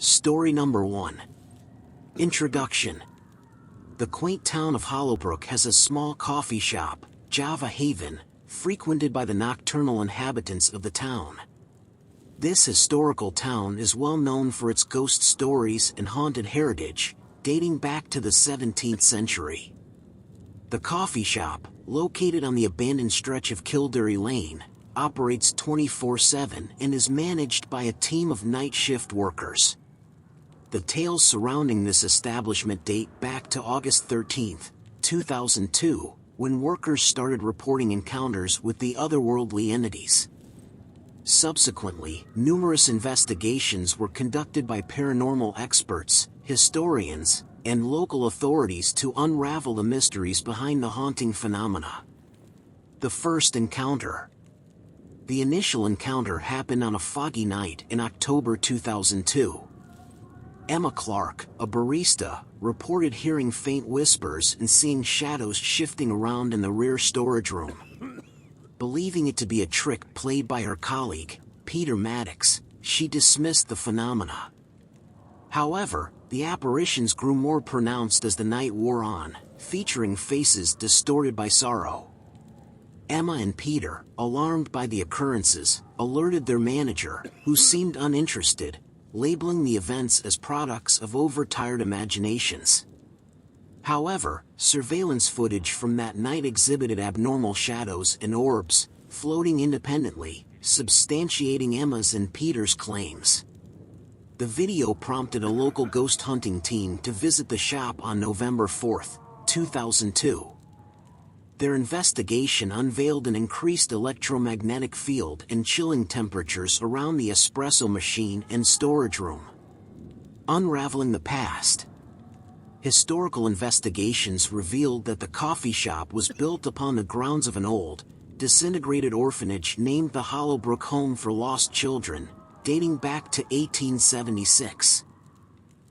Story number 1. Introduction. The quaint town of Hollowbrook has a small coffee shop, Java Haven, frequented by the nocturnal inhabitants of the town. This historical town is well known for its ghost stories and haunted heritage, dating back to the 17th century. The coffee shop, located on the abandoned stretch of Kildare Lane, operates 24/7 and is managed by a team of night shift workers. The tales surrounding this establishment date back to August 13, 2002, when workers started reporting encounters with the otherworldly entities. Subsequently, numerous investigations were conducted by paranormal experts, historians, and local authorities to unravel the mysteries behind the haunting phenomena. The first encounter. The initial encounter happened on a foggy night in October 2002. Emma Clark, a barista, reported hearing faint whispers and seeing shadows shifting around in the rear storage room. Believing it to be a trick played by her colleague, Peter Maddox, she dismissed the phenomena. However, the apparitions grew more pronounced as the night wore on, featuring faces distorted by sorrow. Emma and Peter, alarmed by the occurrences, alerted their manager, who seemed uninterested, labeling the events as products of overtired imaginations. However, surveillance footage from that night exhibited abnormal shadows and orbs, floating independently, substantiating Emma's and Peter's claims. The video prompted a local ghost hunting team to visit the shop on November 4, 2002. Their investigation unveiled an increased electromagnetic field and chilling temperatures around the espresso machine and storage room. Unraveling the past. Historical investigations revealed that the coffee shop was built upon the grounds of an old, disintegrated orphanage named the Hollowbrook Home for Lost Children, dating back to 1876.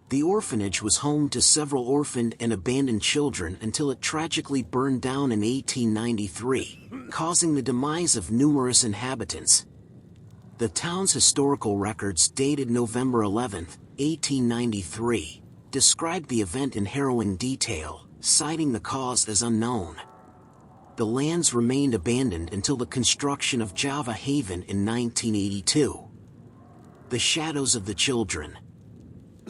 The orphanage was home to several orphaned and abandoned children until it tragically burned down in 1893, causing the demise of numerous inhabitants. The town's historical records dated November 11, 1893, described the event in harrowing detail, citing the cause as unknown. The lands remained abandoned until the construction of Java Haven in 1982. The shadows of the children.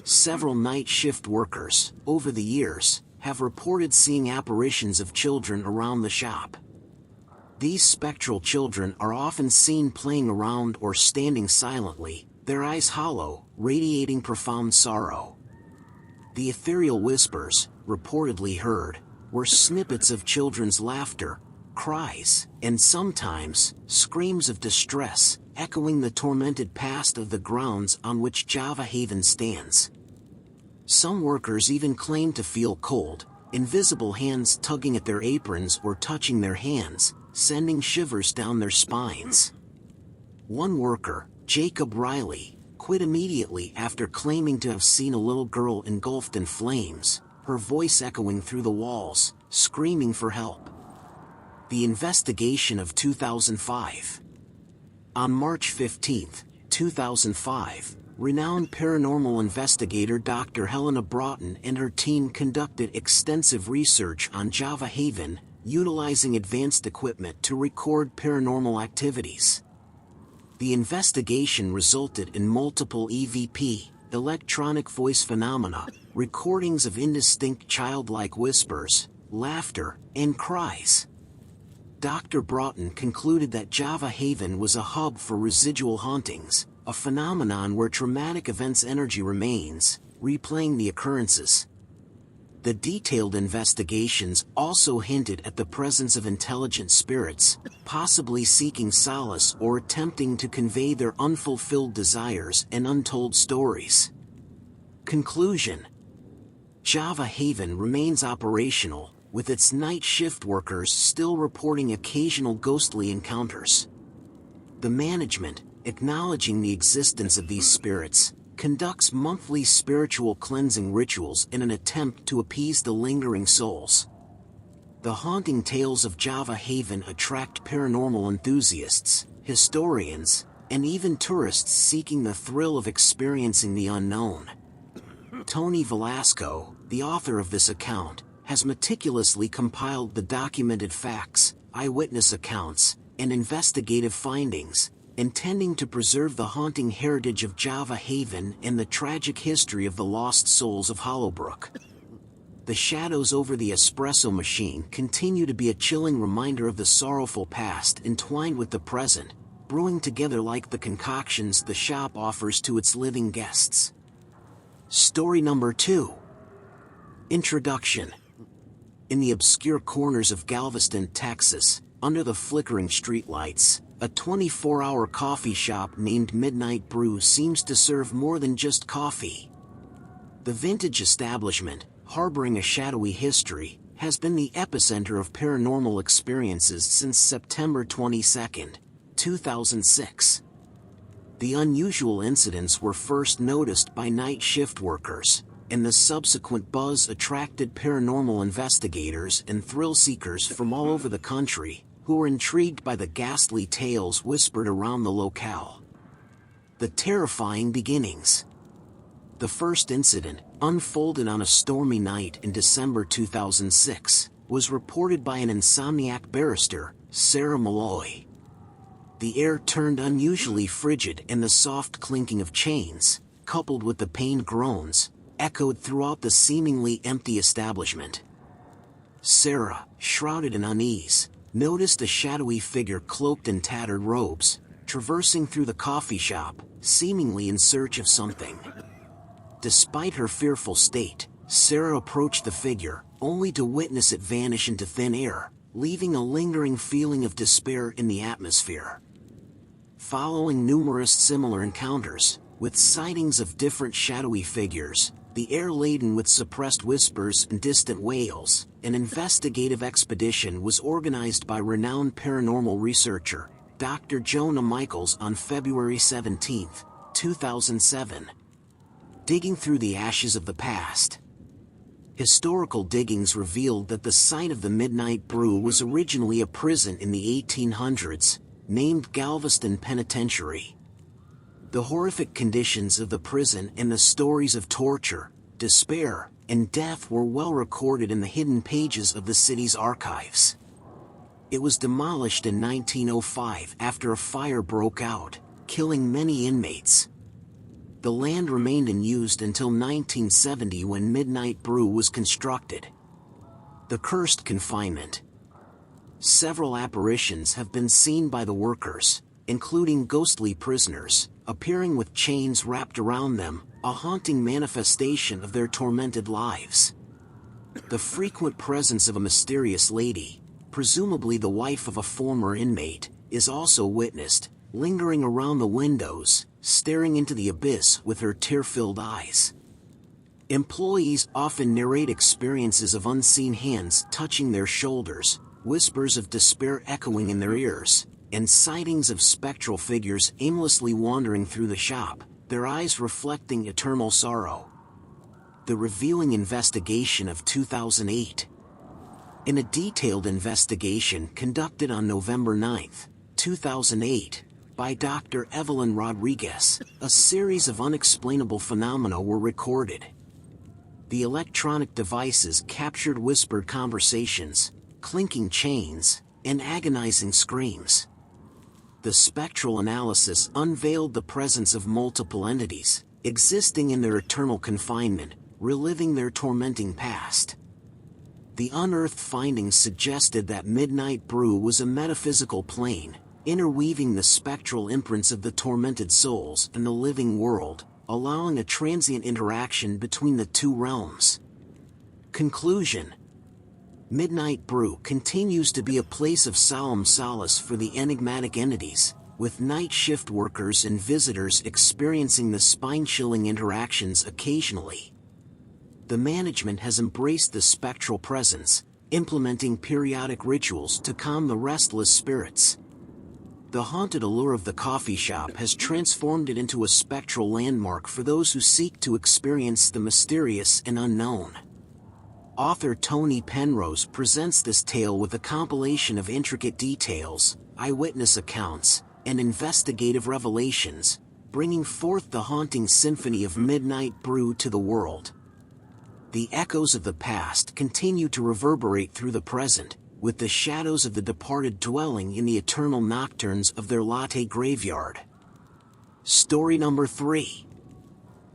Several night shift workers, over the years, have reported seeing apparitions of children around the shop. These spectral children are often seen playing around or standing silently, their eyes hollow, radiating profound sorrow. The ethereal whispers, reportedly heard, were snippets of children's laughter, cries, and sometimes, screams of distress, echoing the tormented past of the grounds on which Java Haven stands. Some workers even claim to feel cold, invisible hands tugging at their aprons or touching their hands, sending shivers down their spines. One worker, Jacob Riley, quit immediately after claiming to have seen a little girl engulfed in flames, her voice echoing through the walls, screaming for help. The investigation of 2005. On March 15, 2005, renowned paranormal investigator Dr. Helena Broughton and her team conducted extensive research on Java Haven, utilizing advanced equipment to record paranormal activities. The investigation resulted in multiple EVP, electronic voice phenomena, recordings of indistinct childlike whispers, laughter, and cries. Dr. Broughton concluded that Java Haven was a hub for residual hauntings, a phenomenon where traumatic events' energy remains, replaying the occurrences. The detailed investigations also hinted at the presence of intelligent spirits, possibly seeking solace or attempting to convey their unfulfilled desires and untold stories. Conclusion. Java Haven remains operational, with its night shift workers still reporting occasional ghostly encounters. The management, acknowledging the existence of these spirits, conducts monthly spiritual cleansing rituals in an attempt to appease the lingering souls. The haunting tales of Java Haven attract paranormal enthusiasts, historians, and even tourists seeking the thrill of experiencing the unknown. Tony Velasco, the author of this account, has meticulously compiled the documented facts, eyewitness accounts, and investigative findings, intending to preserve the haunting heritage of Java Haven and the tragic history of the lost souls of Hollowbrook. The shadows over the espresso machine continue to be a chilling reminder of the sorrowful past entwined with the present, brewing together like the concoctions the shop offers to its living guests. Story number 2. Introduction. In the obscure corners of Galveston, Texas, under the flickering streetlights, a 24-hour coffee shop named Midnight Brew seems to serve more than just coffee. The vintage establishment, harboring a shadowy history, has been the epicenter of paranormal experiences since September 22, 2006. The unusual incidents were first noticed by night shift workers, and the subsequent buzz attracted paranormal investigators and thrill-seekers from all over the country, who were intrigued by the ghastly tales whispered around the locale. The terrifying beginnings. The first incident, unfolded on a stormy night in December 2006, was reported by an insomniac barrister, Sarah Malloy. The air turned unusually frigid and the soft clinking of chains, coupled with the pained groans, echoed throughout the seemingly empty establishment. Sarah, shrouded in unease, noticed a shadowy figure cloaked in tattered robes, traversing through the coffee shop, seemingly in search of something. Despite her fearful state, Sarah approached the figure, only to witness it vanish into thin air, leaving a lingering feeling of despair in the atmosphere. Following numerous similar encounters, with sightings of different shadowy figures, the air laden with suppressed whispers and distant wails, an investigative expedition was organized by renowned paranormal researcher, Dr. Jonah Michaels on February 17, 2007. Digging through the ashes of the past. Historical diggings revealed that the site of the Midnight Brew was originally a prison in the 1800s, named Galveston Penitentiary. The horrific conditions of the prison and the stories of torture, despair, and death were well recorded in the hidden pages of the city's archives. It was demolished in 1905 after a fire broke out, killing many inmates. The land remained unused until 1970 when Midnight Brew was constructed. The cursed confinement. Several apparitions have been seen by the workers, including ghostly prisoners, appearing with chains wrapped around them, a haunting manifestation of their tormented lives. The frequent presence of a mysterious lady, presumably the wife of a former inmate, is also witnessed, lingering around the windows, staring into the abyss with her tear-filled eyes. Employees often narrate experiences of unseen hands touching their shoulders, whispers of despair echoing in their ears, and sightings of spectral figures aimlessly wandering through the shop, their eyes reflecting eternal sorrow. The revealing investigation of 2008. In a detailed investigation conducted on November 9, 2008, by Dr. Evelyn Rodriguez, a series of unexplainable phenomena were recorded. The electronic devices captured whispered conversations, clinking chains, and agonizing screams. The spectral analysis unveiled the presence of multiple entities, existing in their eternal confinement, reliving their tormenting past. The unearthed findings suggested that Midnight Brew was a metaphysical plane, interweaving the spectral imprints of the tormented souls and the living world, allowing a transient interaction between the two realms. Conclusion. Midnight Brew continues to be a place of solemn solace for the enigmatic entities, with night shift workers and visitors experiencing the spine-chilling interactions occasionally. The management has embraced the spectral presence, implementing periodic rituals to calm the restless spirits. The haunted allure of the coffee shop has transformed it into a spectral landmark for those who seek to experience the mysterious and unknown. Author Tony Penrose presents this tale with a compilation of intricate details, eyewitness accounts, and investigative revelations, bringing forth the haunting symphony of Midnight Brew to the world. The echoes of the past continue to reverberate through the present, with the shadows of the departed dwelling in the eternal nocturnes of their latte graveyard. Story number 3.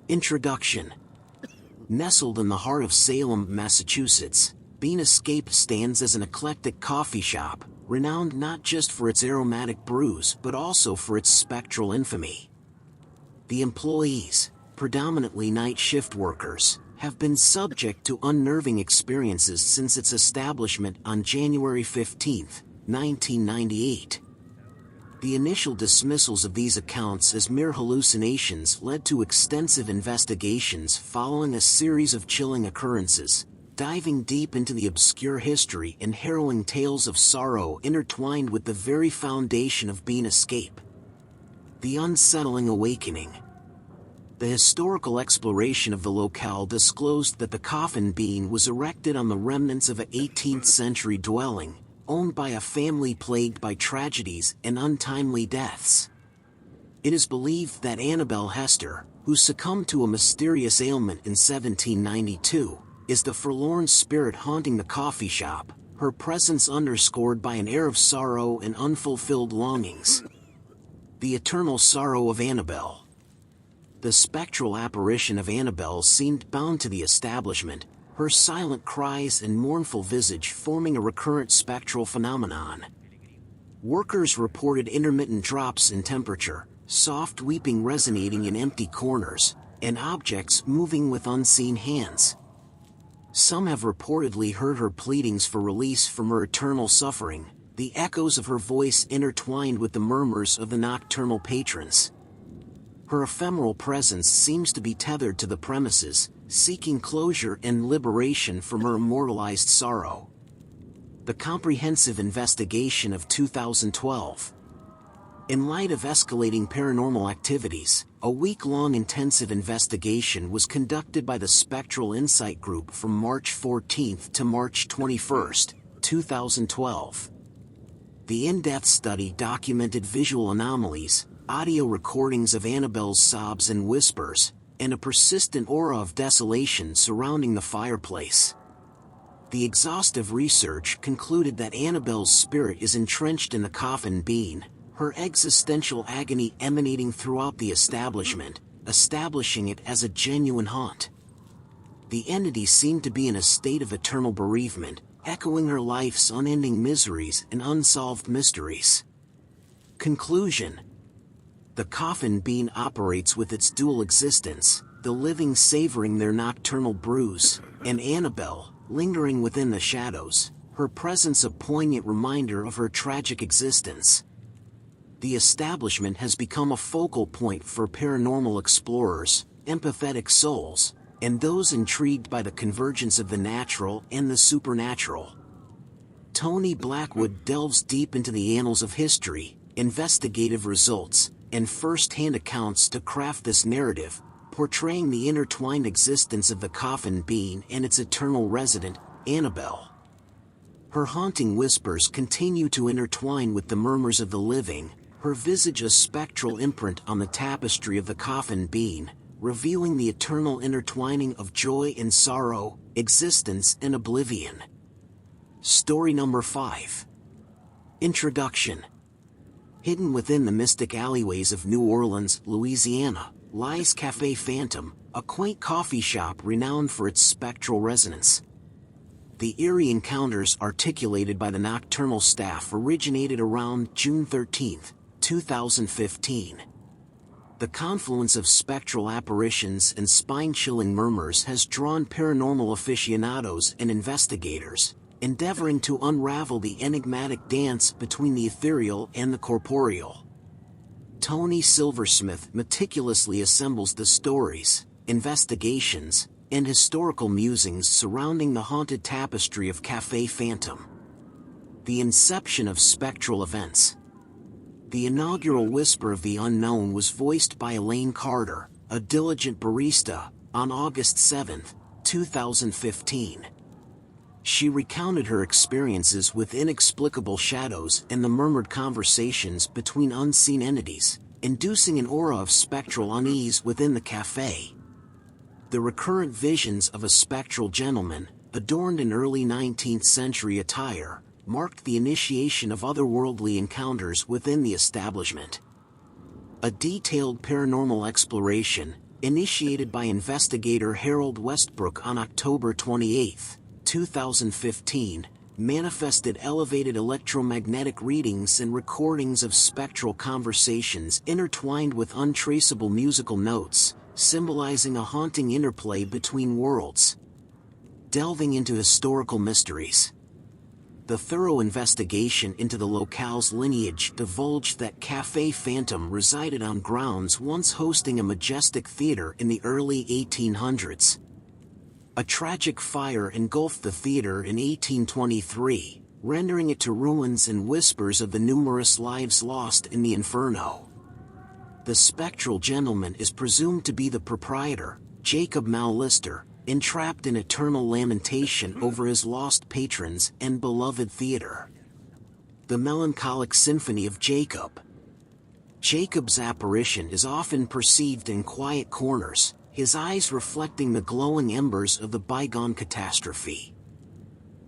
Introduction. Nestled in the heart of Salem, Massachusetts, Bean Escape stands as an eclectic coffee shop, renowned not just for its aromatic brews but also for its spectral infamy. The employees, predominantly night shift workers, have been subject to unnerving experiences since its establishment on January 15, 1998. The initial dismissals of these accounts as mere hallucinations led to extensive investigations following a series of chilling occurrences, diving deep into the obscure history and harrowing tales of sorrow intertwined with the very foundation of Bean Escape. The Unsettling Awakening. The historical exploration of the locale disclosed that the Coffin Bean was erected on the remnants of an 18th-century dwelling, owned by a family plagued by tragedies and untimely deaths. It is believed that Annabelle Hester, who succumbed to a mysterious ailment in 1792, is the forlorn spirit haunting the coffee shop, her presence underscored by an air of sorrow and unfulfilled longings. The Eternal Sorrow of Annabelle. The spectral apparition of Annabelle seemed bound to the establishment, her silent cries and mournful visage forming a recurrent spectral phenomenon. Workers reported intermittent drops in temperature, soft weeping resonating in empty corners, and objects moving with unseen hands. Some have reportedly heard her pleadings for release from her eternal suffering, the echoes of her voice intertwined with the murmurs of the nocturnal patrons. Her ephemeral presence seems to be tethered to the premises, seeking closure and liberation from her immortalized sorrow. The comprehensive investigation of 2012. In light of escalating paranormal activities, a week-long intensive investigation was conducted by the Spectral Insight Group from March 14 to March 21, 2012. The in-depth study documented visual anomalies, audio recordings of Annabelle's sobs and whispers, and a persistent aura of desolation surrounding the fireplace. The exhaustive research concluded that Annabelle's spirit is entrenched in the Coffin Bean, her existential agony emanating throughout the establishment, establishing it as a genuine haunt. The entity seemed to be in a state of eternal bereavement, echoing her life's unending miseries and unsolved mysteries. Conclusion. The Coffin Bean operates with its dual existence, the living savoring their nocturnal brews, and Annabelle, lingering within the shadows, her presence a poignant reminder of her tragic existence. The establishment has become a focal point for paranormal explorers, empathetic souls, and those intrigued by the convergence of the natural and the supernatural. Tony Blackwood delves deep into the annals of history, investigative results, and first-hand accounts to craft this narrative, portraying the intertwined existence of the Coffin Bean and its eternal resident, Annabelle. Her haunting whispers continue to intertwine with the murmurs of the living, her visage a spectral imprint on the tapestry of the Coffin Bean, revealing the eternal intertwining of joy and sorrow, existence and oblivion. Story number 5. Introduction. Hidden within the mystic alleyways of New Orleans, Louisiana, lies Café Phantom, a quaint coffee shop renowned for its spectral resonance. The eerie encounters articulated by the nocturnal staff originated around June 13, 2015. The confluence of spectral apparitions and spine-chilling murmurs has drawn paranormal aficionados and investigators, endeavoring to unravel the enigmatic dance between the ethereal and the corporeal. Tony Silversmith meticulously assembles the stories, investigations, and historical musings surrounding the haunted tapestry of Café Phantom. The inception of spectral events. The inaugural Whisper of the Unknown was voiced by Elaine Carter, a diligent barista, on August 7, 2015. She recounted her experiences with inexplicable shadows and the murmured conversations between unseen entities, inducing an aura of spectral unease within the cafe. The recurrent visions of a spectral gentleman, adorned in early 19th century attire, marked the initiation of otherworldly encounters within the establishment. A detailed paranormal exploration, initiated by investigator Harold Westbrook on October 28, 2015, manifested elevated electromagnetic readings and recordings of spectral conversations intertwined with untraceable musical notes, symbolizing a haunting interplay between worlds. Delving into historical mysteries. The thorough investigation into the locale's lineage divulged that Café Phantom resided on grounds once hosting a majestic theater in the early 1800s. A tragic fire engulfed the theater in 1823, rendering it to ruins and whispers of the numerous lives lost in the inferno. The spectral gentleman is presumed to be the proprietor, Jacob Mallister, entrapped in eternal lamentation over his lost patrons and beloved theater. The melancholic symphony of Jacob. Jacob's apparition is often perceived in quiet corners, his eyes reflecting the glowing embers of the bygone catastrophe.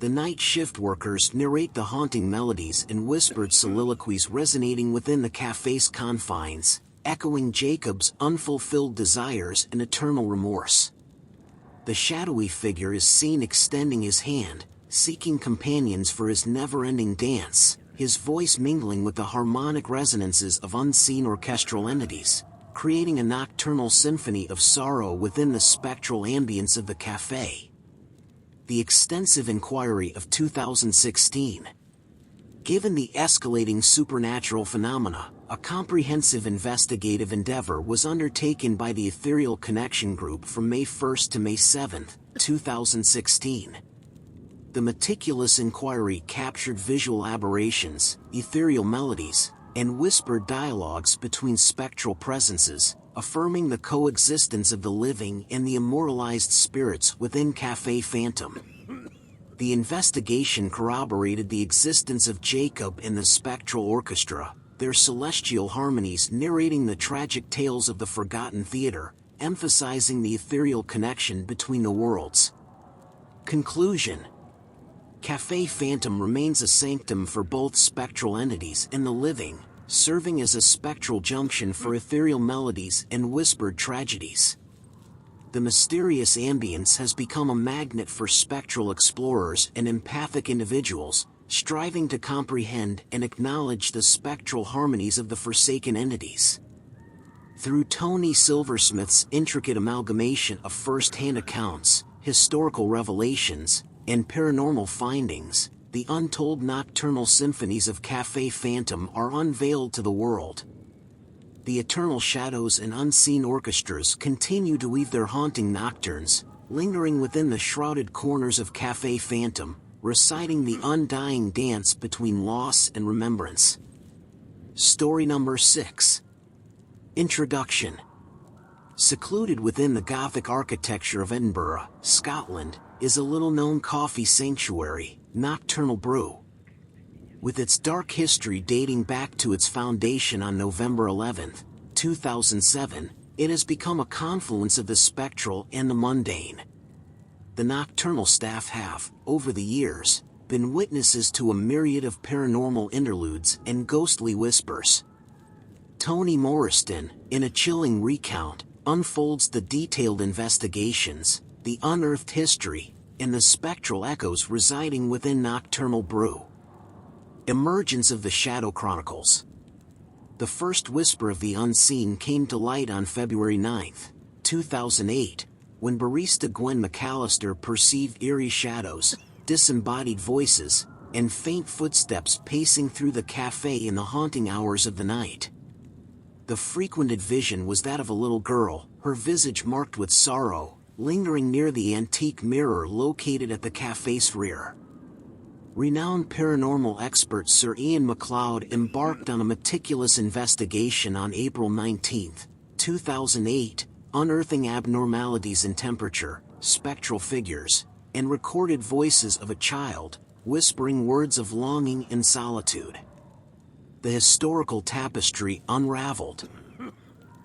The night shift workers narrate the haunting melodies in whispered soliloquies resonating within the cafe's confines, echoing Jacob's unfulfilled desires and eternal remorse. The shadowy figure is seen extending his hand, seeking companions for his never-ending dance, his voice mingling with the harmonic resonances of unseen orchestral entities, creating a nocturnal symphony of sorrow within the spectral ambience of the cafe. The extensive inquiry of 2016. Given the escalating supernatural phenomena, a comprehensive investigative endeavor was undertaken by the Ethereal Connection Group from May 1 to May 7, 2016. The meticulous inquiry captured visual aberrations, ethereal melodies, and whispered dialogues between spectral presences, affirming the coexistence of the living and the immortalized spirits within Café Phantom. The investigation corroborated the existence of Jacob and the spectral orchestra, their celestial harmonies narrating the tragic tales of the forgotten theater, emphasizing the ethereal connection between the worlds. Conclusion. Café Phantom remains a sanctum for both spectral entities and the living, serving as a spectral junction for ethereal melodies and whispered tragedies. The mysterious ambience has become a magnet for spectral explorers and empathic individuals, striving to comprehend and acknowledge the spectral harmonies of the forsaken entities. Through Tony Silversmith's intricate amalgamation of first-hand accounts, historical revelations, and paranormal findings, the untold nocturnal symphonies of Café Phantom are unveiled to the world. The eternal shadows and unseen orchestras continue to weave their haunting nocturnes, lingering within the shrouded corners of Café Phantom, reciting the undying dance between loss and remembrance. Story number 6. Introduction. Secluded within the Gothic architecture of Edinburgh, Scotland, is a little-known coffee sanctuary, Nocturnal Brew. With its dark history dating back to its foundation on November 11, 2007, it has become a confluence of the spectral and the mundane. The nocturnal staff have, over the years, been witnesses to a myriad of paranormal interludes and ghostly whispers. Tony Morriston, in a chilling recount, unfolds the detailed investigations, the unearthed history, and the spectral echoes residing within Nocturnal Brew. Emergence of the Shadow Chronicles. The first whisper of the unseen came to light on February 9, 2008, when barista Gwen McAllister perceived eerie shadows, disembodied voices, and faint footsteps pacing through the cafe in the haunting hours of the night. The frequented vision was that of a little girl, her visage marked with sorrow, lingering near the antique mirror located at the cafe's rear. Renowned paranormal expert Sir Ian MacLeod embarked on a meticulous investigation on April 19, 2008, unearthing abnormalities in temperature, spectral figures, and recorded voices of a child, whispering words of longing and solitude. The historical tapestry unraveled.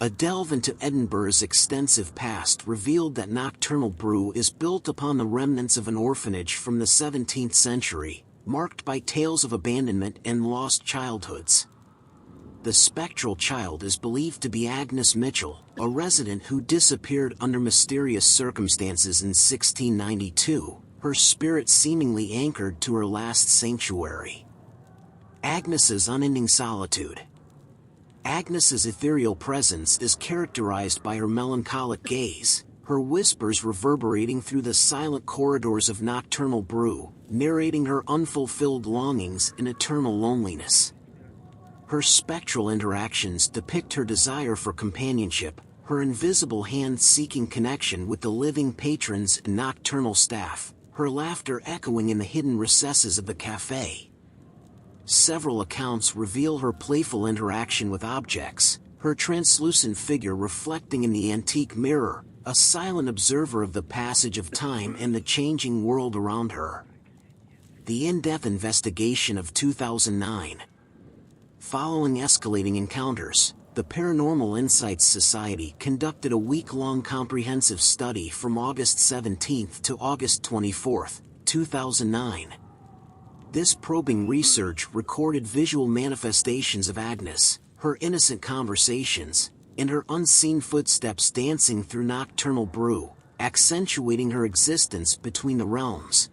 A delve into Edinburgh's extensive past revealed that Nocturnal Brew is built upon the remnants of an orphanage from the 17th century, marked by tales of abandonment and lost childhoods. The spectral child is believed to be Agnes Mitchell, a resident who disappeared under mysterious circumstances in 1692, her spirit seemingly anchored to her last sanctuary. Agnes's unending solitude. Agnes's ethereal presence is characterized by her melancholic gaze, her whispers reverberating through the silent corridors of Nocturnal Brew, narrating her unfulfilled longings and eternal loneliness. Her spectral interactions depict her desire for companionship, her invisible hand seeking connection with the living patrons and nocturnal staff, her laughter echoing in the hidden recesses of the cafe. Several accounts reveal her playful interaction with objects, her translucent figure reflecting in the antique mirror, a silent observer of the passage of time and the changing world around her. The in-depth investigation of 2009. Following escalating encounters, the Paranormal Insights Society conducted a week-long comprehensive study from August 17 to August 24, 2009. This probing research recorded visual manifestations of Agnes, her innocent conversations, and her unseen footsteps dancing through Nocturnal Brew, accentuating her existence between the realms.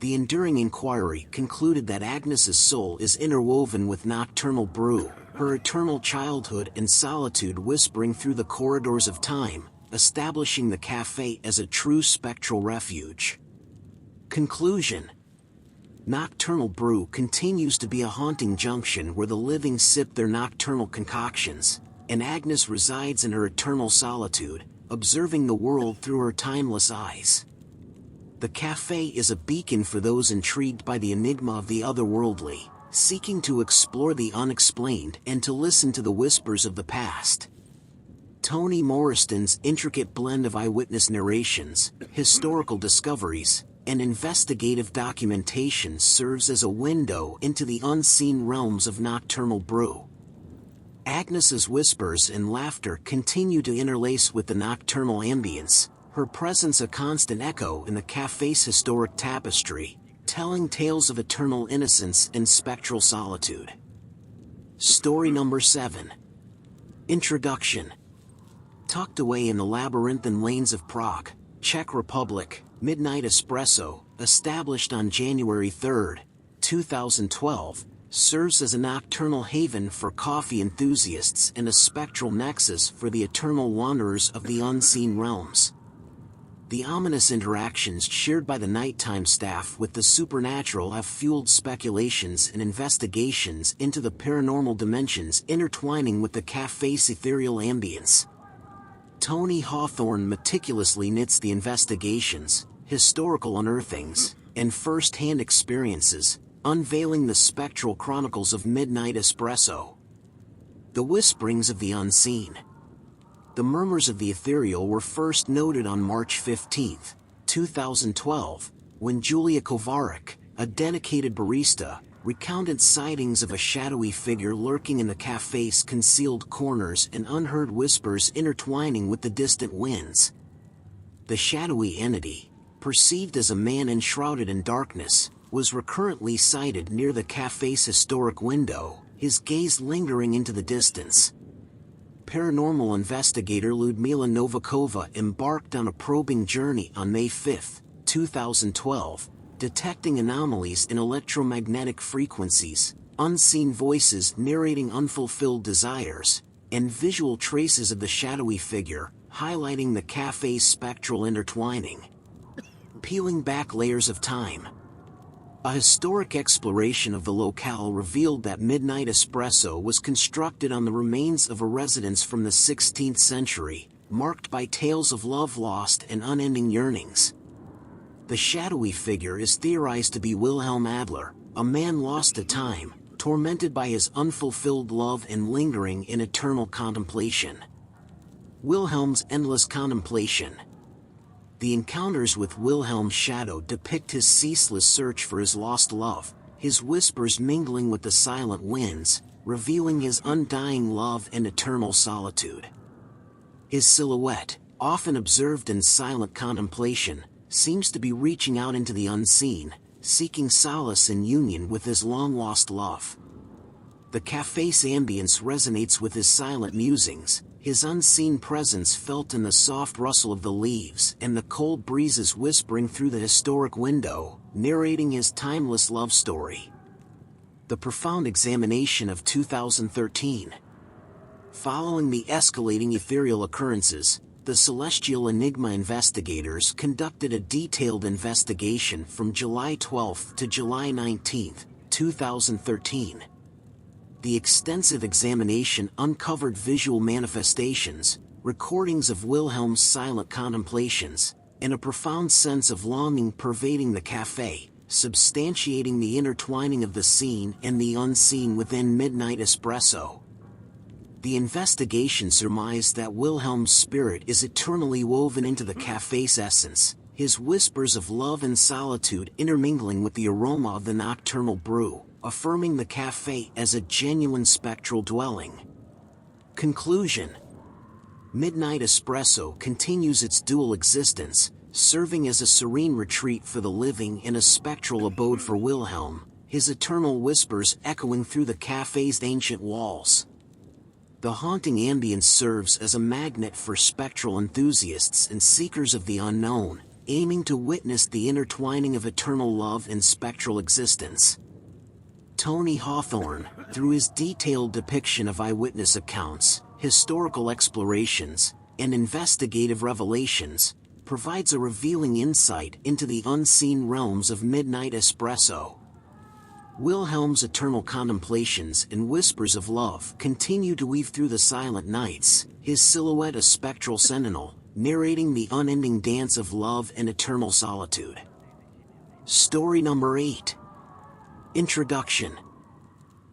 The enduring inquiry concluded that Agnes's soul is interwoven with Nocturnal Brew, her eternal childhood and solitude whispering through the corridors of time, establishing the cafe as a true spectral refuge. Conclusion. Nocturnal Brew continues to be a haunting junction where the living sip their nocturnal concoctions, and Agnes resides in her eternal solitude, observing the world through her timeless eyes. The cafe is a beacon for those intrigued by the enigma of the otherworldly, seeking to explore the unexplained and to listen to the whispers of the past. Toni Morrison's intricate blend of eyewitness narrations, historical discoveries, and investigative documentation serves as a window into the unseen realms of Nocturnal Brew. Agnes's whispers and laughter continue to interlace with the nocturnal ambience, her presence a constant echo in the cafe's historic tapestry, telling tales of eternal innocence and spectral solitude. Story number 7. Introduction. Tucked away in the labyrinthine lanes of Prague, Czech Republic, Midnight Espresso, established on January 3, 2012, serves as a nocturnal haven for coffee enthusiasts and a spectral nexus for the eternal wanderers of the unseen realms. The ominous interactions shared by the nighttime staff with the supernatural have fueled speculations and investigations into the paranormal dimensions intertwining with the cafe's ethereal ambience. Tony Hawthorne meticulously knits the investigations, historical unearthings, and first-hand experiences, unveiling the spectral chronicles of Midnight Espresso. The whisperings of the unseen. The murmurs of the ethereal were first noted on March 15, 2012, when Julia Kovarik, a dedicated barista, recounted sightings of a shadowy figure lurking in the cafe's concealed corners and unheard whispers intertwining with the distant winds. The shadowy entity, perceived as a man enshrouded in darkness, was recurrently sighted near the cafe's historic window, his gaze lingering into the distance. Paranormal investigator Ludmila Novikova embarked on a probing journey on May 5, 2012, detecting anomalies in electromagnetic frequencies, unseen voices narrating unfulfilled desires, and visual traces of the shadowy figure, highlighting the cafe's spectral intertwining. Peeling back layers of time. A historic exploration of the locale revealed that Midnight Espresso was constructed on the remains of a residence from the 16th century, marked by tales of love lost and unending yearnings. The shadowy figure is theorized to be Wilhelm Adler, a man lost to time, tormented by his unfulfilled love and lingering in eternal contemplation. Wilhelm's endless contemplation. The encounters with Wilhelm's shadow depict his ceaseless search for his lost love, his whispers mingling with the silent winds, revealing his undying love and eternal solitude. His silhouette, often observed in silent contemplation, seems to be reaching out into the unseen, seeking solace in union with his long-lost love. The cafe's ambience resonates with his silent musings, his unseen presence felt in the soft rustle of the leaves and the cold breezes whispering through the historic window, narrating his timeless love story. The profound examination of 2013. Following the escalating ethereal occurrences, the Celestial Enigma investigators conducted a detailed investigation from July 12 to July 19, 2013. The extensive examination uncovered visual manifestations, recordings of Wilhelm's silent contemplations, and a profound sense of longing pervading the cafe, substantiating the intertwining of the seen and the unseen within Midnight Espresso. The investigation surmised that Wilhelm's spirit is eternally woven into the cafe's essence, his whispers of love and solitude intermingling with the aroma of the nocturnal brew, affirming the cafe as a genuine spectral dwelling. Conclusion. Midnight Espresso continues its dual existence, serving as a serene retreat for the living and a spectral abode for Wilhelm, his eternal whispers echoing through the cafe's ancient walls. The haunting ambience serves as a magnet for spectral enthusiasts and seekers of the unknown, aiming to witness the intertwining of eternal love and spectral existence. Tony Hawthorne, through his detailed depiction of eyewitness accounts, historical explorations, and investigative revelations, provides a revealing insight into the unseen realms of Midnight Espresso. Wilhelm's eternal contemplations and whispers of love continue to weave through the silent nights, his silhouette a spectral sentinel, narrating the unending dance of love and eternal solitude. Story number 8. Introduction.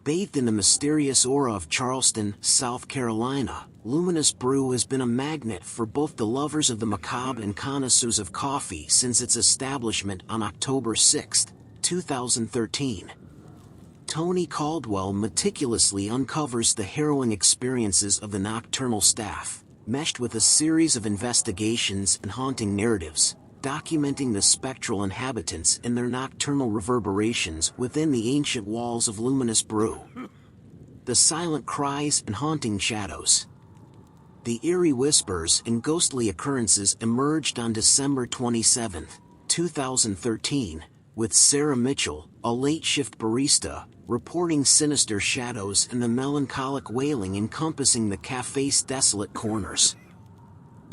Bathed in the mysterious aura of Charleston, South Carolina, Luminous Brew has been a magnet for both the lovers of the macabre and connoisseurs of coffee since its establishment on October 6, 2013. Tony Caldwell meticulously uncovers the harrowing experiences of the nocturnal staff, meshed with a series of investigations and haunting narratives, documenting the spectral inhabitants and their nocturnal reverberations within the ancient walls of Luminous Brew. The silent cries and haunting shadows. The eerie whispers and ghostly occurrences emerged on December 27, 2013, with Sarah Mitchell, a late-shift barista, reporting sinister shadows and the melancholic wailing encompassing the cafe's desolate corners.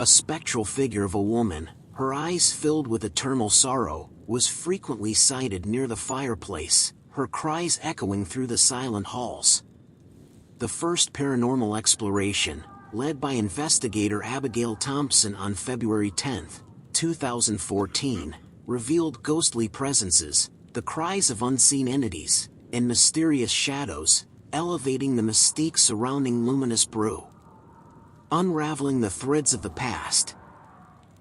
A spectral figure of a woman, her eyes filled with eternal sorrow, was frequently sighted near the fireplace, her cries echoing through the silent halls. The first paranormal exploration, led by investigator Abigail Thompson on February 10, 2014, revealed ghostly presences, the cries of unseen entities, and mysterious shadows, elevating the mystique surrounding Luminous Brew. Unraveling the threads of the past.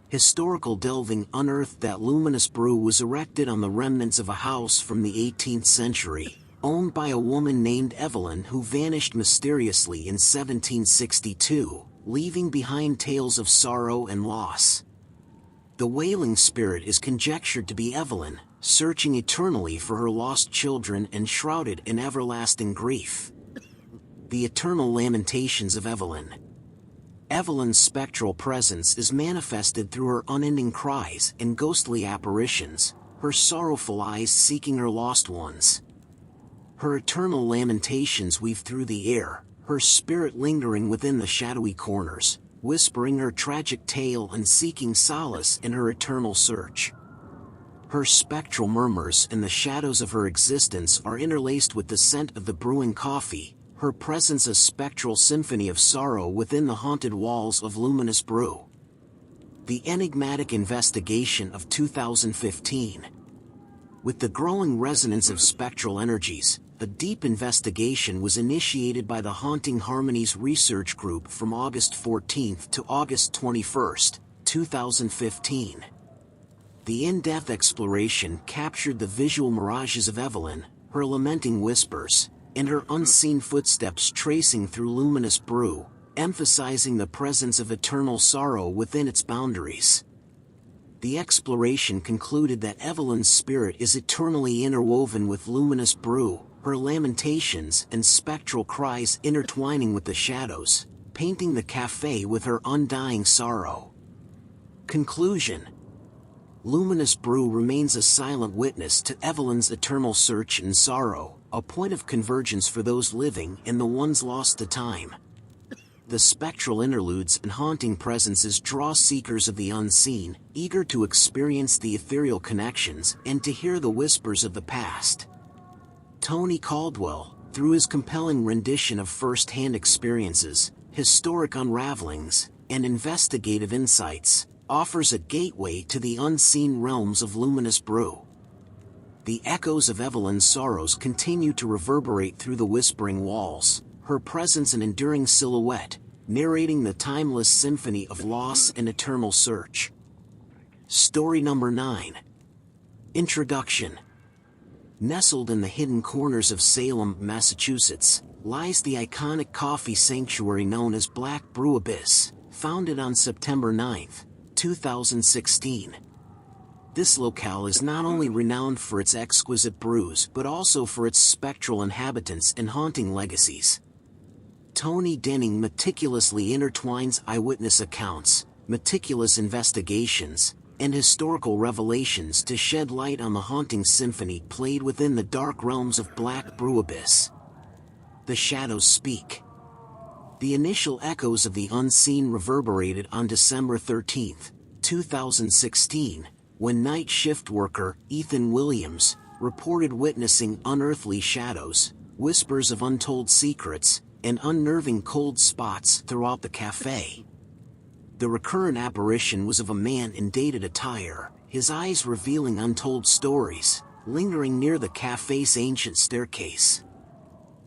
Historical delving unearthed that Luminous Brew was erected on the remnants of a house from the 18th century, owned by a woman named Evelyn who vanished mysteriously in 1762, leaving behind tales of sorrow and loss. The wailing spirit is conjectured to be Evelyn, searching eternally for her lost children and shrouded in everlasting grief. The eternal lamentations of Evelyn. Evelyn's spectral presence is manifested through her unending cries and ghostly apparitions, her sorrowful eyes seeking her lost ones. Her eternal lamentations weave through the air, her spirit lingering within the shadowy corners, whispering her tragic tale and seeking solace in her eternal search. Her spectral murmurs and the shadows of her existence are interlaced with the scent of the brewing coffee, her presence a spectral symphony of sorrow within the haunted walls of Luminous Brew. The enigmatic investigation of 2015. With the growing resonance of spectral energies, a deep investigation was initiated by the Haunting Harmonies Research Group from August 14 to August 21, 2015. The in-depth exploration captured the visual mirages of Evelyn, her lamenting whispers, and her unseen footsteps tracing through luminous brew, emphasizing the presence of eternal sorrow within its boundaries. The exploration concluded that Evelyn's spirit is eternally interwoven with luminous brew, her lamentations and spectral cries intertwining with the shadows, painting the cafe with her undying sorrow. Conclusion: luminous brew remains a silent witness to Evelyn's eternal search and sorrow, a point of convergence for those living and the ones lost to time. The spectral interludes and haunting presences draw seekers of the unseen, eager to experience the ethereal connections and to hear the whispers of the past. Tony Caldwell, through his compelling rendition of first-hand experiences, historic unravelings, and investigative insights, offers a gateway to the unseen realms of luminous brew. The echoes of Evelyn's sorrows continue to reverberate through the whispering walls, her presence an enduring silhouette, narrating the timeless symphony of loss and eternal search. Story number 9. Introduction. Nestled in the hidden corners of Salem, Massachusetts, lies the iconic coffee sanctuary known as Black Brew Abyss, founded on September 9, 2016. This locale is not only renowned for its exquisite brews but also for its spectral inhabitants and haunting legacies. Tony Denning meticulously intertwines eyewitness accounts, meticulous investigations, and historical revelations to shed light on the haunting symphony played within the dark realms of Black Brew Abyss. The shadows speak. The initial echoes of the unseen reverberated on December 13, 2016, when night shift worker Ethan Williams reported witnessing unearthly shadows, whispers of untold secrets, and unnerving cold spots throughout the cafe. The recurrent apparition was of a man in dated attire, his eyes revealing untold stories, lingering near the cafe's ancient staircase.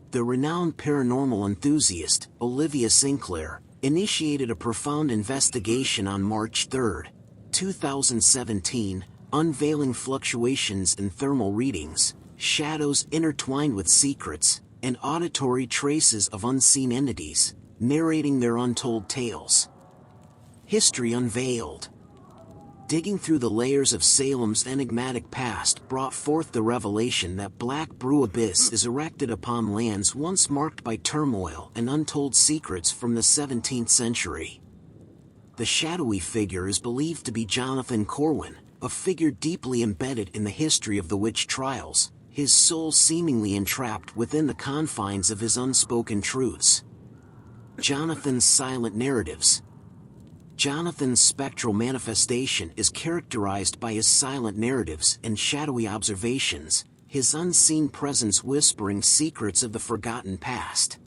The renowned paranormal enthusiast, Olivia Sinclair, initiated a profound investigation on March 3, 2017, unveiling fluctuations in thermal readings, shadows intertwined with secrets, and auditory traces of unseen entities, narrating their untold tales. History unveiled. Digging through the layers of Salem's enigmatic past brought forth the revelation that Black Brew Abyss is erected upon lands once marked by turmoil and untold secrets from the 17th century. The shadowy figure is believed to be Jonathan Corwin, a figure deeply embedded in the history of the witch trials, his soul seemingly entrapped within the confines of his unspoken truths. Jonathan's silent narratives. Jonathan's spectral manifestation is characterized by his silent narratives and shadowy observations, his unseen presence whispering secrets of the forgotten past.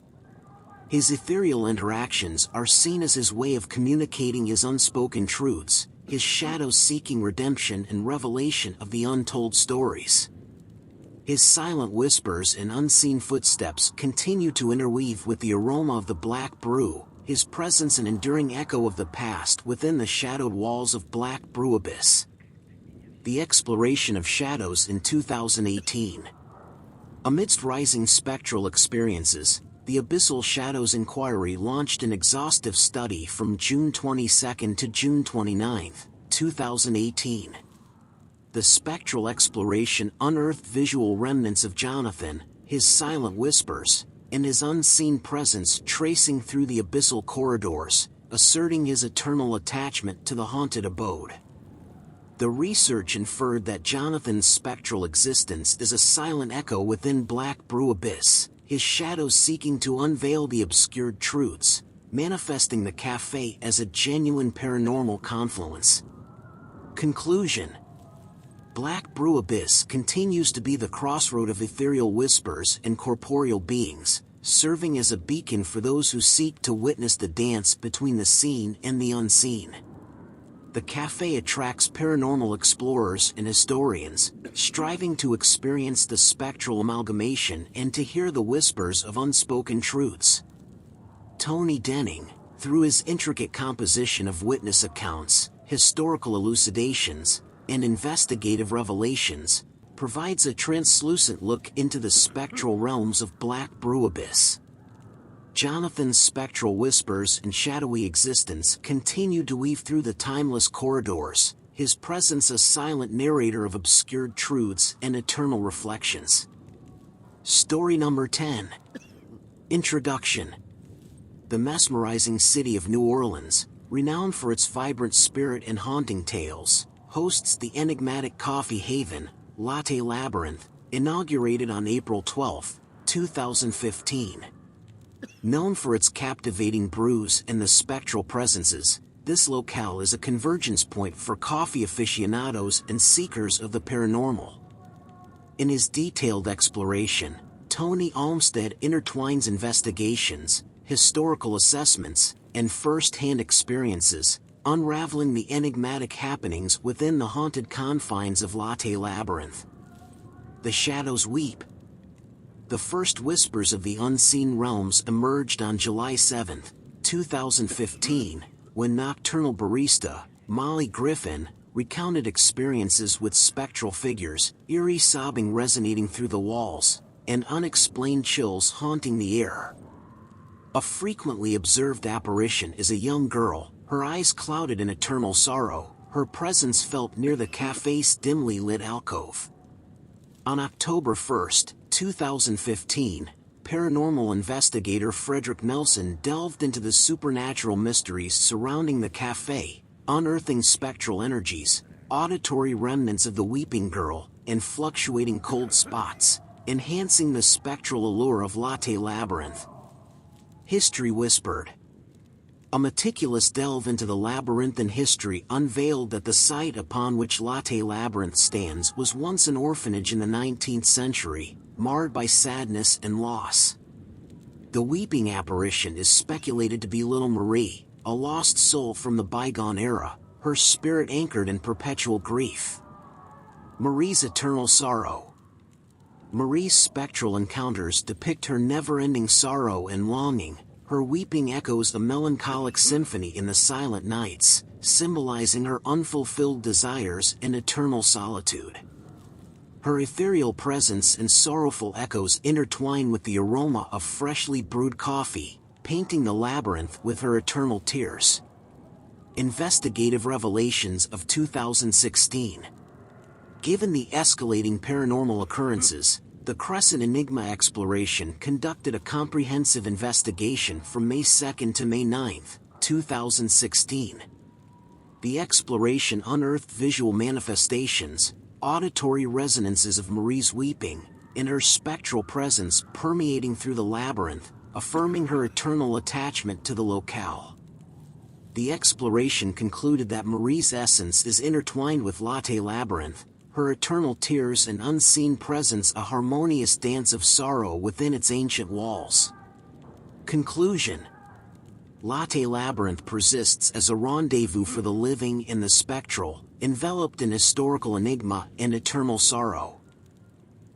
His ethereal interactions are seen as his way of communicating his unspoken truths, his shadows seeking redemption and revelation of the untold stories. His silent whispers and unseen footsteps continue to interweave with the aroma of the black brew, his presence an enduring echo of the past within the shadowed walls of Black Brew Abyss. The exploration of shadows in 2018. Amidst rising spectral experiences, the Abyssal Shadows Inquiry launched an exhaustive study from June 22 to June 29, 2018. The spectral exploration unearthed visual remnants of Jonathan, his silent whispers, and his unseen presence tracing through the abyssal corridors, asserting his eternal attachment to the haunted abode. The research inferred that Jonathan's spectral existence is a silent echo within Black Brew Abyss, his shadows seeking to unveil the obscured truths, manifesting the cafe as a genuine paranormal confluence. Conclusion. Black Brew Abyss continues to be the crossroad of ethereal whispers and corporeal beings, serving as a beacon for those who seek to witness the dance between the seen and the unseen. The cafe attracts paranormal explorers and historians, striving to experience the spectral amalgamation and to hear the whispers of unspoken truths. Tony Denning, through his intricate composition of witness accounts, historical elucidations, and Investigative Revelations, provides a translucent look into the spectral realms of Black Brew Abyss. Jonathan's spectral whispers and shadowy existence continue to weave through the timeless corridors, his presence a silent narrator of obscured truths and eternal reflections. Story number 10. Introduction. The mesmerizing city of New Orleans, renowned for its vibrant spirit and haunting tales, hosts the enigmatic coffee haven, Latte Labyrinth, inaugurated on April 12, 2015. Known for its captivating brews and the spectral presences, this locale is a convergence point for coffee aficionados and seekers of the paranormal. In his detailed exploration, Tony Olmsted intertwines investigations, historical assessments, and first-hand experiences, unraveling the enigmatic happenings within the haunted confines of Latte Labyrinth. The shadows weep. The first whispers of the unseen realms emerged on July 7, 2015, when nocturnal barista, Molly Griffin, recounted experiences with spectral figures, eerie sobbing resonating through the walls, and unexplained chills haunting the air. A frequently observed apparition is a young girl, her eyes clouded in eternal sorrow, her presence felt near the cafe's dimly lit alcove. On October 1, 2015, paranormal investigator Frederick Nelson delved into the supernatural mysteries surrounding the cafe, unearthing spectral energies, auditory remnants of the weeping girl, and fluctuating cold spots, enhancing the spectral allure of Latte Labyrinth. History whispered. A meticulous delve into the labyrinthine history unveiled that the site upon which Latte Labyrinth stands was once an orphanage in the 19th century, marred by sadness and loss. The weeping apparition is speculated to be little Marie, a lost soul from the bygone era, her spirit anchored in perpetual grief. Marie's eternal sorrow. Marie's spectral encounters depict her never-ending sorrow and longing. Her weeping echoes a melancholic symphony in the silent nights, symbolizing her unfulfilled desires and eternal solitude. Her ethereal presence and sorrowful echoes intertwine with the aroma of freshly brewed coffee, painting the labyrinth with her eternal tears. Investigative Revelations of 2016. Given the escalating paranormal occurrences, the Crescent Enigma Exploration conducted a comprehensive investigation from May 2 to May 9, 2016. The exploration unearthed visual manifestations, auditory resonances of Marie's weeping, and her spectral presence permeating through the labyrinth, affirming her eternal attachment to the locale. The exploration concluded that Marie's essence is intertwined with Latte Labyrinth, her eternal tears and unseen presence a harmonious dance of sorrow within its ancient walls. Conclusion. Latte Labyrinth persists as a rendezvous for the living and the spectral, enveloped in historical enigma and eternal sorrow.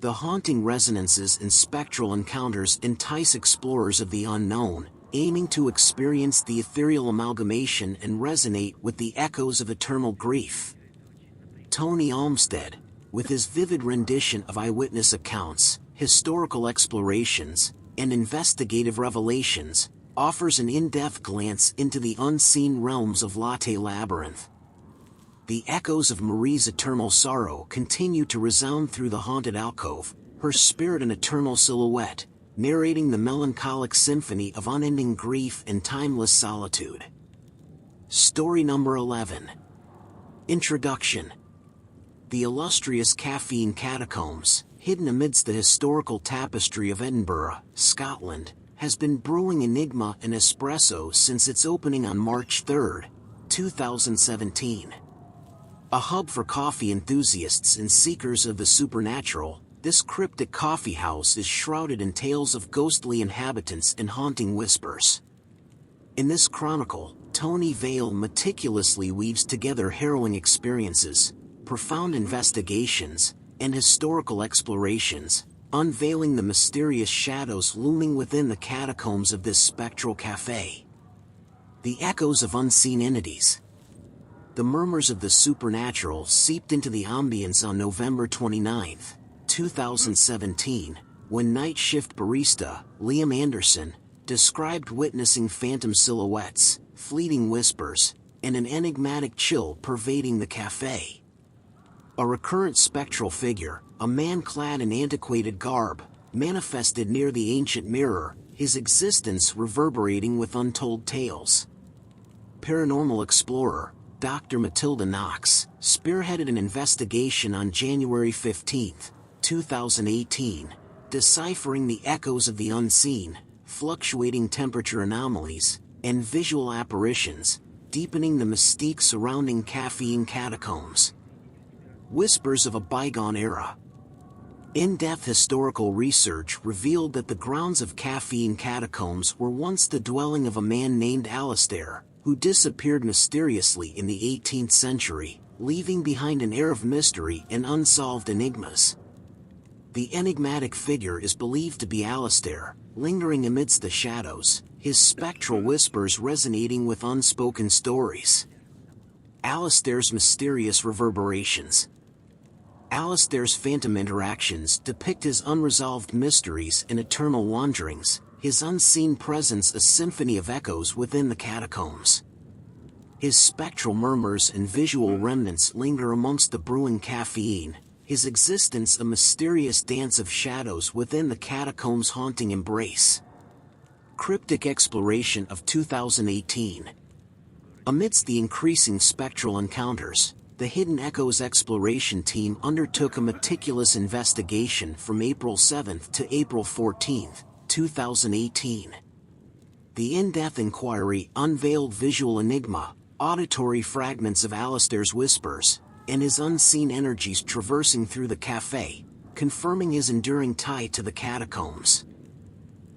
The haunting resonances and spectral encounters entice explorers of the unknown, aiming to experience the ethereal amalgamation and resonate with the echoes of eternal grief. Tony Olmsted, with his vivid rendition of eyewitness accounts, historical explorations, and investigative revelations, offers an in-depth glance into the unseen realms of Latte Labyrinth. The echoes of Marie's eternal sorrow continue to resound through the haunted alcove, her spirit an eternal silhouette, narrating the melancholic symphony of unending grief and timeless solitude. Story number 11. Introduction. The illustrious caffeine catacombs, hidden amidst the historical tapestry of Edinburgh, Scotland, has been brewing enigma and espresso since its opening on March 3, 2017. A hub for coffee enthusiasts and seekers of the supernatural, this cryptic coffee house is shrouded in tales of ghostly inhabitants and haunting whispers. In this chronicle, Tony Vale meticulously weaves together harrowing experiences, profound investigations, and historical explorations, unveiling the mysterious shadows looming within the catacombs of this spectral cafe. The echoes of unseen entities. The murmurs of the supernatural seeped into the ambience on November 29, 2017, when night shift barista, Liam Anderson, described witnessing phantom silhouettes, fleeting whispers, and an enigmatic chill pervading the cafe. A recurrent spectral figure, a man clad in antiquated garb, manifested near the ancient mirror, his existence reverberating with untold tales. Paranormal explorer, Dr. Matilda Knox, spearheaded an investigation on January 15, 2018, deciphering the echoes of the unseen, fluctuating temperature anomalies, and visual apparitions, deepening the mystique surrounding caffeine catacombs. Whispers of a bygone era. In-depth historical research revealed that the grounds of caffeine catacombs were once the dwelling of a man named Alastair, who disappeared mysteriously in the 18th century, leaving behind an air of mystery and unsolved enigmas. The enigmatic figure is believed to be Alastair, lingering amidst the shadows, his spectral whispers resonating with unspoken stories. Alastair's mysterious reverberations. Alastair's phantom interactions depict his unresolved mysteries and eternal wanderings, his unseen presence a symphony of echoes within the catacombs. His spectral murmurs and visual remnants linger amongst the brewing caffeine, his existence a mysterious dance of shadows within the catacombs' haunting embrace. Cryptic exploration of 2018. Amidst the increasing spectral encounters, the Hidden Echoes exploration team undertook a meticulous investigation from April 7 to April 14, 2018. The in-depth inquiry unveiled visual enigma, auditory fragments of Alastair's whispers, and his unseen energies traversing through the cafe, confirming his enduring tie to the catacombs.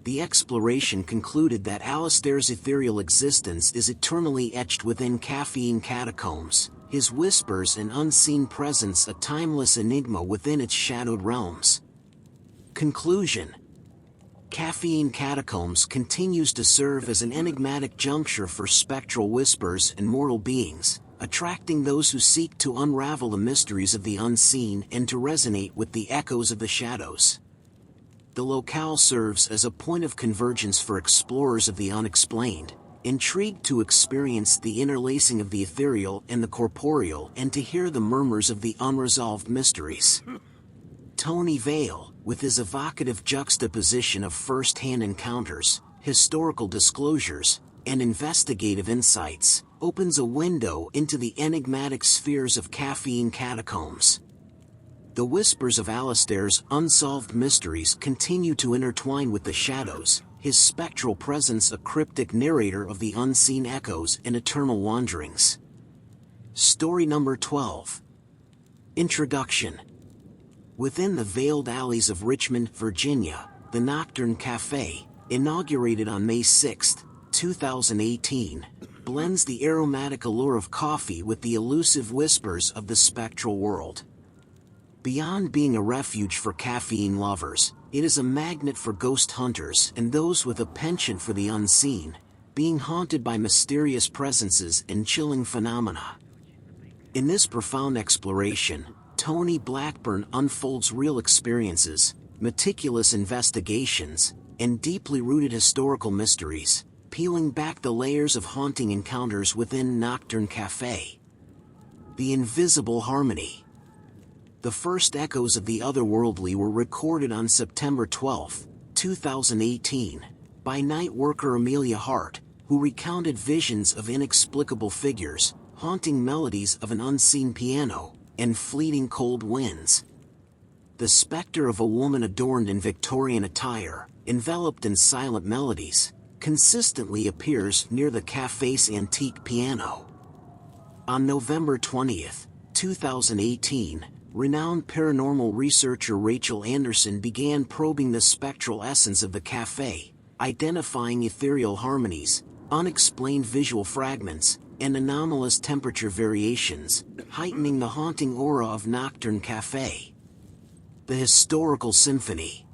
The exploration concluded that Alastair's ethereal existence is eternally etched within caffeine catacombs, his whispers and unseen presence a timeless enigma within its shadowed realms. Conclusion. Caffeine Catacombs continues to serve as an enigmatic juncture for spectral whispers and mortal beings, attracting those who seek to unravel the mysteries of the unseen and to resonate with the echoes of the shadows. The locale serves as a point of convergence for explorers of the unexplained, intrigued to experience the interlacing of the ethereal and the corporeal and to hear the murmurs of the unresolved mysteries. Tony Vale, with his evocative juxtaposition of first-hand encounters, historical disclosures, and investigative insights, opens a window into the enigmatic spheres of caffeine catacombs. The whispers of Alastair's unsolved mysteries continue to intertwine with the shadows, his spectral presence a cryptic narrator of the unseen echoes and eternal wanderings. Story number 12. Introduction. Within the veiled alleys of Richmond, Virginia, the Nocturne Cafe, inaugurated on May 6, 2018, blends the aromatic allure of coffee with the elusive whispers of the spectral world. Beyond being a refuge for caffeine lovers, it is a magnet for ghost hunters and those with a penchant for the unseen, being haunted by mysterious presences and chilling phenomena. In this profound exploration, Tony Blackburn unfolds real experiences, meticulous investigations, and deeply rooted historical mysteries, peeling back the layers of haunting encounters within Nocturne Cafe. The Invisible Harmony. The first echoes of the otherworldly were recorded on September 12, 2018, by night worker Amelia Hart, who recounted visions of inexplicable figures, haunting melodies of an unseen piano, and fleeting cold winds. The specter of a woman adorned in Victorian attire, enveloped in silent melodies, consistently appears near the cafe's antique piano. On November 20, 2018, renowned paranormal researcher Rachel Anderson began probing the spectral essence of the cafe, identifying ethereal harmonies, unexplained visual fragments, and anomalous temperature variations, heightening the haunting aura of Nocturne Cafe. The Historical Symphony.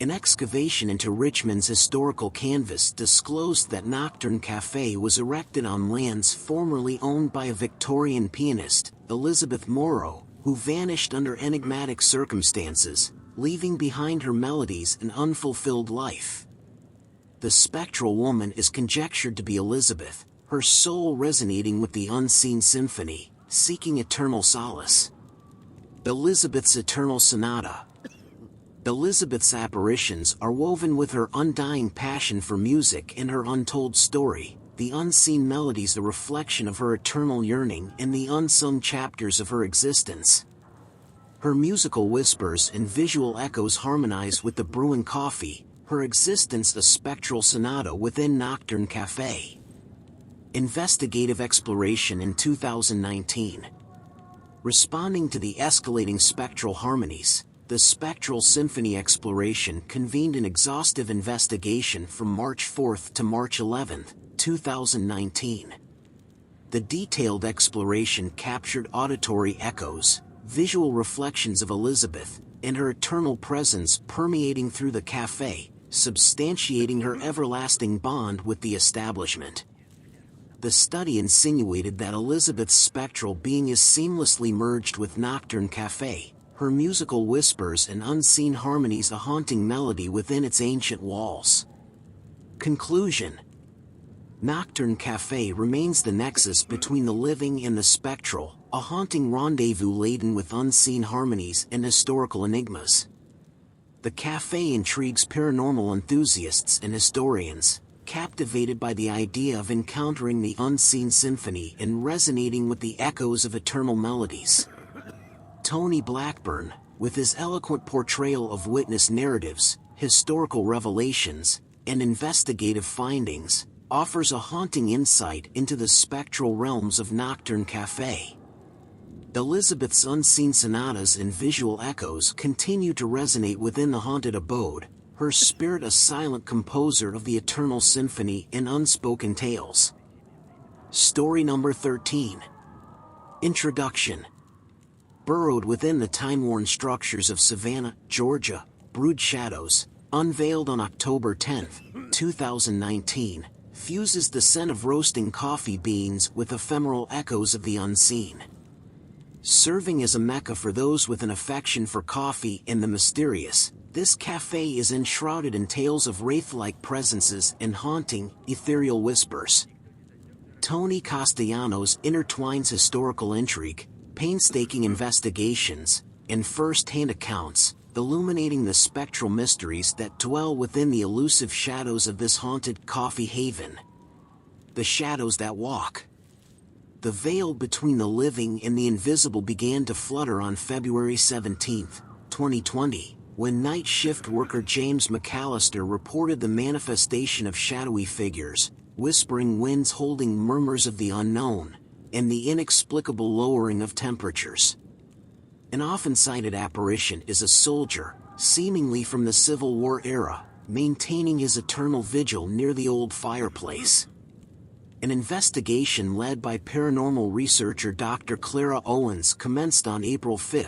An excavation into Richmond's historical canvas disclosed that Nocturne Café was erected on lands formerly owned by a Victorian pianist, Elizabeth Morrow, who vanished under enigmatic circumstances, leaving behind her melodies an unfulfilled life. The spectral woman is conjectured to be Elizabeth, her soul resonating with the unseen symphony, seeking eternal solace. Elizabeth's Eternal Sonata. Elizabeth's apparitions are woven with her undying passion for music and her untold story, the unseen melodies a reflection of her eternal yearning and the unsung chapters of her existence. Her musical whispers and visual echoes harmonize with the brewing coffee, her existence a spectral sonata within Nocturne Café. Investigative exploration in 2019. Responding to the escalating spectral harmonies, the Spectral Symphony Exploration convened an exhaustive investigation from March 4 to March 11, 2019. The detailed exploration captured auditory echoes, visual reflections of Elizabeth, and her eternal presence permeating through the café, substantiating her everlasting bond with the establishment. The study insinuated that Elizabeth's spectral being is seamlessly merged with Nocturne Café, her musical whispers and unseen harmonies a haunting melody within its ancient walls. Conclusion. Nocturne Café remains the nexus between the living and the spectral, a haunting rendezvous laden with unseen harmonies and historical enigmas. The café intrigues paranormal enthusiasts and historians, captivated by the idea of encountering the unseen symphony and resonating with the echoes of eternal melodies. Tony Blackburn, with his eloquent portrayal of witness narratives, historical revelations, and investigative findings, offers a haunting insight into the spectral realms of Nocturne Café. Elizabeth's unseen sonatas and visual echoes continue to resonate within the haunted abode, her spirit a silent composer of the eternal symphony and unspoken tales. Story number 13. Introduction. Burrowed within the time-worn structures of Savannah, Georgia, Brood Shadows, unveiled on October 10, 2019, fuses the scent of roasting coffee beans with ephemeral echoes of the unseen. Serving as a mecca for those with an affection for coffee and the mysterious, this cafe is enshrouded in tales of wraith-like presences and haunting, ethereal whispers. Tony Castellanos intertwines historical intrigue, painstaking investigations, and first-hand accounts, illuminating the spectral mysteries that dwell within the elusive shadows of this haunted coffee haven. The shadows that walk. The veil between the living and the invisible began to flutter on February 17, 2020, when night shift worker James McAllister reported the manifestation of shadowy figures, whispering winds holding murmurs of the unknown, and the inexplicable lowering of temperatures. An often cited apparition is a soldier, seemingly from the Civil War era, maintaining his eternal vigil near the old fireplace. An investigation led by paranormal researcher Dr. Clara Owens commenced on April 5,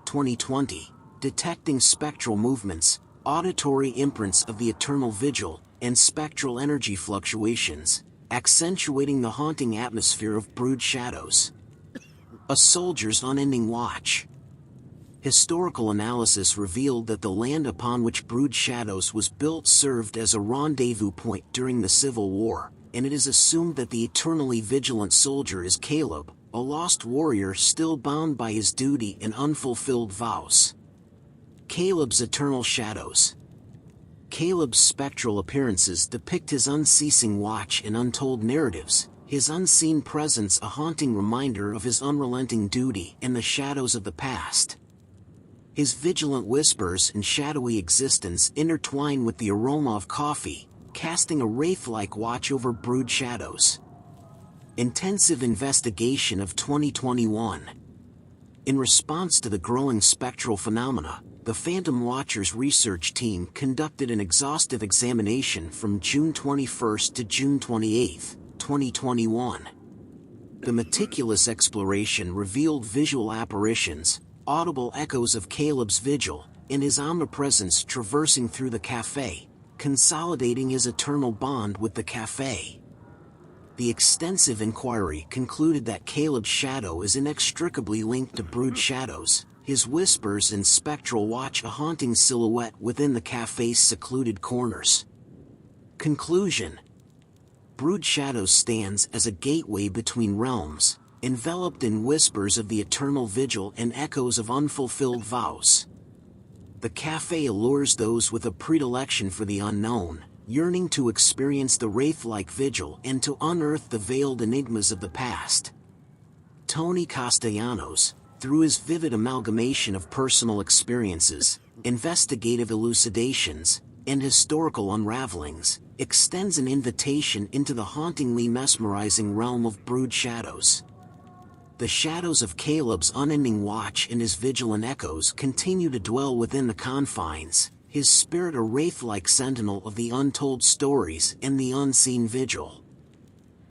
2020, detecting spectral movements, auditory imprints of the eternal vigil, and spectral energy fluctuations, accentuating the haunting atmosphere of Brood Shadows. A soldier's unending watch. Historical analysis revealed that the land upon which Brood Shadows was built served as a rendezvous point during the Civil War, and it is assumed that the eternally vigilant soldier is Caleb, a lost warrior still bound by his duty and unfulfilled vows. Caleb's eternal shadows. Caleb's spectral appearances depict his unceasing watch and untold narratives, his unseen presence a haunting reminder of his unrelenting duty and the shadows of the past. His vigilant whispers and shadowy existence intertwine with the aroma of coffee, casting a wraith-like watch over Brood Shadows. Intensive investigation of 2021. In response to the growing spectral phenomena, the Phantom Watchers research team conducted an exhaustive examination from June 21 to June 28, 2021. The meticulous exploration revealed visual apparitions, audible echoes of Caleb's vigil, and his omnipresence traversing through the cafe, consolidating his eternal bond with the cafe. The extensive inquiry concluded that Caleb's shadow is inextricably linked to brood shadows. His whispers and spectral watch a haunting silhouette within the cafe's secluded corners. Conclusion: Brood Shadows stands as a gateway between realms, enveloped in whispers of the eternal vigil and echoes of unfulfilled vows. The cafe allures those with a predilection for the unknown, yearning to experience the wraith-like vigil and to unearth the veiled enigmas of the past. Tony Castellanos, through his vivid amalgamation of personal experiences, investigative elucidations, and historical unravelings, extends an invitation into the hauntingly mesmerizing realm of brood shadows. The shadows of Caleb's unending watch and his vigilant echoes continue to dwell within the confines, his spirit a wraith-like sentinel of the untold stories and the unseen vigil.